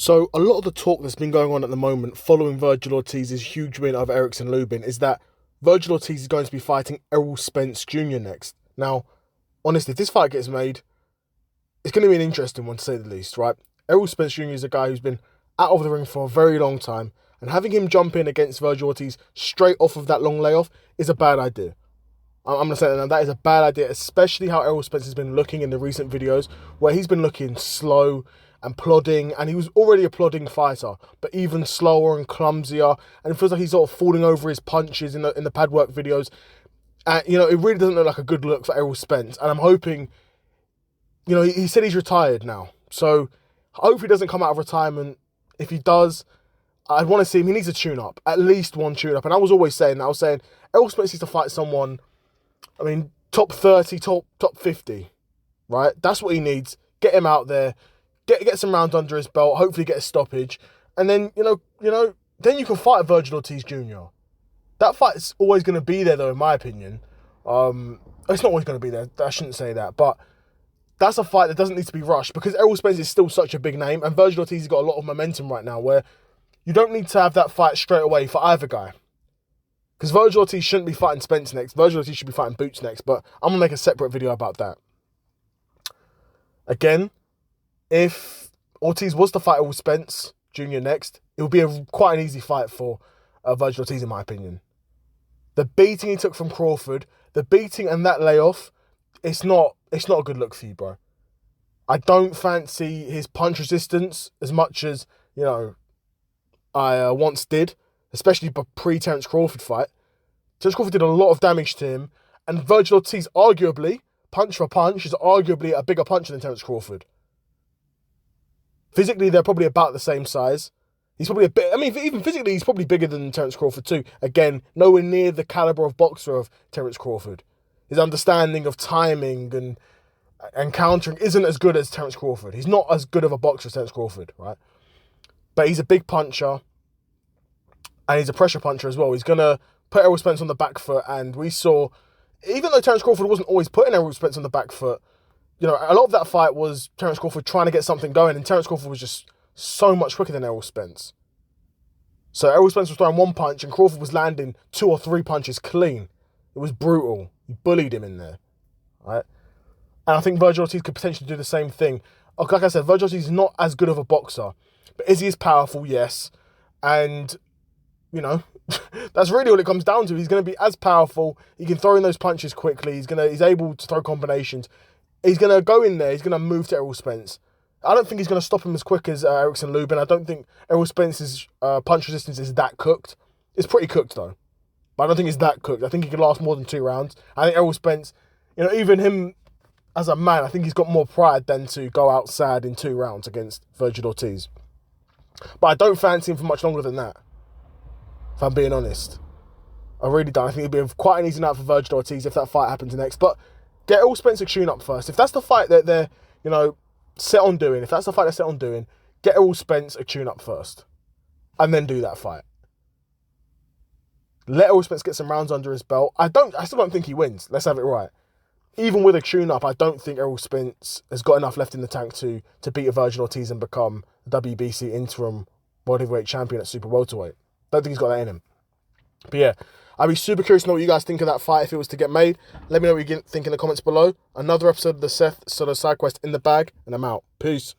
So a lot of the talk that's been going on at the moment following Vergil Ortiz's huge win over Erickson Lubin is that Vergil Ortiz is going to be fighting Errol Spence Jr. next. Now, honestly, if this fight gets made, it's going to be an interesting one to say the least, right? Errol Spence Jr. is a guy who's been out of the ring for a very long time, and having him jump in against Vergil Ortiz straight off of that long layoff is a bad idea. I'm going to say that now, that is a bad idea, especially how Errol Spence has been looking in the recent videos, where he's been looking slow and plodding, and he was already a plodding fighter, but even slower and clumsier, and it feels like he's sort of falling over his punches in the pad work videos. And, it really doesn't look like a good look for Errol Spence, and I'm hoping, he said he's retired now, so I hope he doesn't come out of retirement. If he does, I'd want to see him. He needs a tune-up, at least one tune-up, and I was always saying that. I was saying, Errol Spence needs to fight someone, top 30, top 50, right? That's what he needs. Get him out there. Get some rounds under his belt, hopefully get a stoppage, and then, then you can fight Vergil Ortiz Jr. That fight's always going to be there, though, in my opinion. It's not always going to be there. I shouldn't say that, but that's a fight that doesn't need to be rushed because Errol Spence is still such a big name, and Vergil Ortiz has got a lot of momentum right now where you don't need to have that fight straight away for either guy. Because Vergil Ortiz shouldn't be fighting Spence next. Vergil Ortiz should be fighting Boots next, but I'm going to make a separate video about that. Again, if Ortiz was to fight Errol Spence Jr. next, it would be quite an easy fight for Vergil Ortiz, in my opinion. The beating he took from Crawford, the beating and that layoff, it's not a good look for you, bro. I don't fancy his punch resistance as much as, I once did, especially the pre-Terence Crawford fight. Terence Crawford did a lot of damage to him, and Vergil Ortiz, arguably, punch for punch, is arguably a bigger puncher than Terence Crawford. Physically, they're probably about the same size. He's probably a bit... even physically, he's probably bigger than Terence Crawford too. Again, nowhere near the caliber of boxer of Terence Crawford. His understanding of timing and countering isn't as good as Terence Crawford. He's not as good of a boxer as Terence Crawford, right? But he's a big puncher, and he's a pressure puncher as well. He's going to put Errol Spence on the back foot, and we saw... Even though Terence Crawford wasn't always putting Errol Spence on the back foot, a lot of that fight was Terence Crawford trying to get something going, and Terence Crawford was just so much quicker than Errol Spence. So Errol Spence was throwing one punch, and Crawford was landing 2 or 3 punches clean. It was brutal. He bullied him in there, right? And I think Vergil Ortiz could potentially do the same thing. Like I said, Vergil Ortiz is not as good of a boxer, but is he as powerful? Yes. And, that's really all it comes down to. He's going to be as powerful. He can throw in those punches quickly. He's able to throw combinations. He's going to go in there. He's going to move to Errol Spence. I don't think he's going to stop him as quick as Erickson Lubin. I don't think Errol Spence's punch resistance is that cooked. It's pretty cooked, though. But I don't think it's that cooked. I think he could last more than 2 rounds. I think Errol Spence, even him as a man, I think he's got more pride than to go out sad in 2 rounds against Vergil Ortiz. But I don't fancy him for much longer than that, if I'm being honest. I really don't. I think it'd be quite an easy night for Vergil Ortiz if that fight happens next. But get Errol Spence a tune-up first. If that's the fight that they're, set on doing, get Errol Spence a tune-up first. And then do that fight. Let Errol Spence get some rounds under his belt. I still don't think he wins. Let's have it right. Even with a tune-up, I don't think Errol Spence has got enough left in the tank to beat a Vergil Ortiz and become the WBC interim world heavyweight champion at super welterweight. Don't think he's got that in him. But yeah, I'd be super curious to know what you guys think of that fight if it was to get made. Let me know what you think in the comments below. Another episode of the Seth Soto Side Quest in the bag, and I'm out. Peace.